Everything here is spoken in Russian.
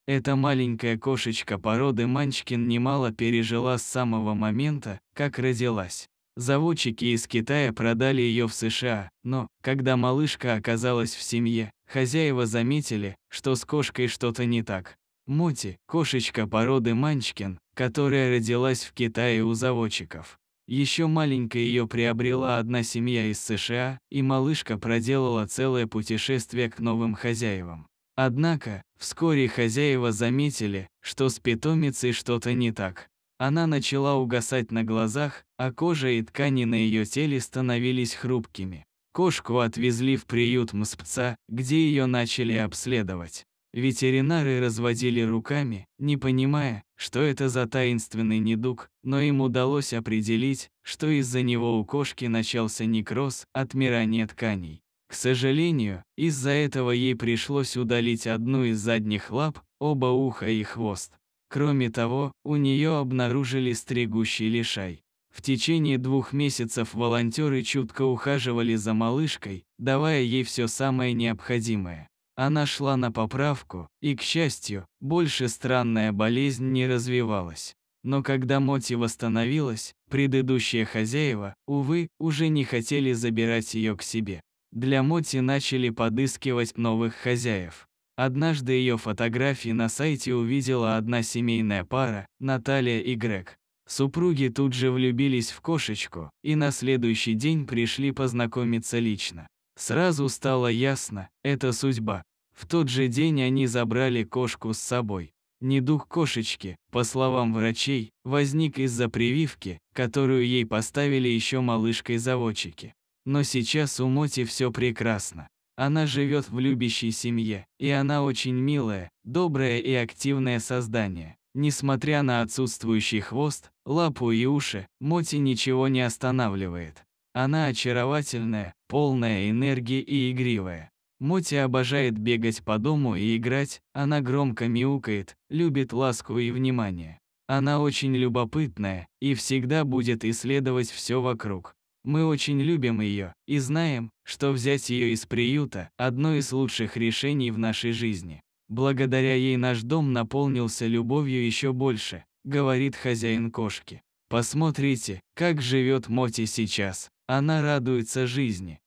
Эта маленькая кошечка породы манчкин немало пережила с самого момента, как родилась. Заводчики из Китая продали ее в США, но, когда малышка оказалась в семье, хозяева заметили, что с кошкой что-то не так. Моти – кошечка породы манчкин, которая родилась в Китае у заводчиков. Еще маленькой ее приобрела одна семья из США, и малышка проделала целое путешествие к новым хозяевам. Однако, вскоре хозяева заметили, что с питомицей что-то не так. Она начала угасать на глазах, а кожа и ткани на ее теле становились хрупкими. Кошку отвезли в приют МСПЦа, где ее начали обследовать. Ветеринары разводили руками, не понимая, что это за таинственный недуг, но им удалось определить, что из-за него у кошки начался некроз, отмирание тканей. К сожалению, из-за этого ей пришлось удалить одну из задних лап, оба уха и хвост. Кроме того, у нее обнаружили стригущий лишай. В течение 2 месяцев волонтеры чутко ухаживали за малышкой, давая ей все самое необходимое. Она шла на поправку, и, к счастью, больше странная болезнь не развивалась. Но когда Моти восстановилась, предыдущие хозяева, увы, уже не хотели забирать ее к себе. Для Моти начали подыскивать новых хозяев. Однажды ее фотографии на сайте увидела одна семейная пара, Наталья и Грег. Супруги тут же влюбились в кошечку, и на следующий день пришли познакомиться лично. Сразу стало ясно – это судьба. В тот же день они забрали кошку с собой. Недуг кошечки, по словам врачей, возник из-за прививки, которую ей поставили еще малышкой-заводчики. Но сейчас у Моти все прекрасно. Она живет в любящей семье, и она очень милое, доброе и активное создание. Несмотря на отсутствующий хвост, лапу и уши, Моти ничего не останавливает. Она очаровательная, полная энергии и игривая. Моти обожает бегать по дому и играть, она громко мяукает, любит ласку и внимание. Она очень любопытная и всегда будет исследовать все вокруг. Мы очень любим ее и знаем, что взять ее из приюта – одно из лучших решений в нашей жизни. Благодаря ей наш дом наполнился любовью еще больше, говорит хозяин кошки. Посмотрите, как живет Моти сейчас. Она радуется жизни.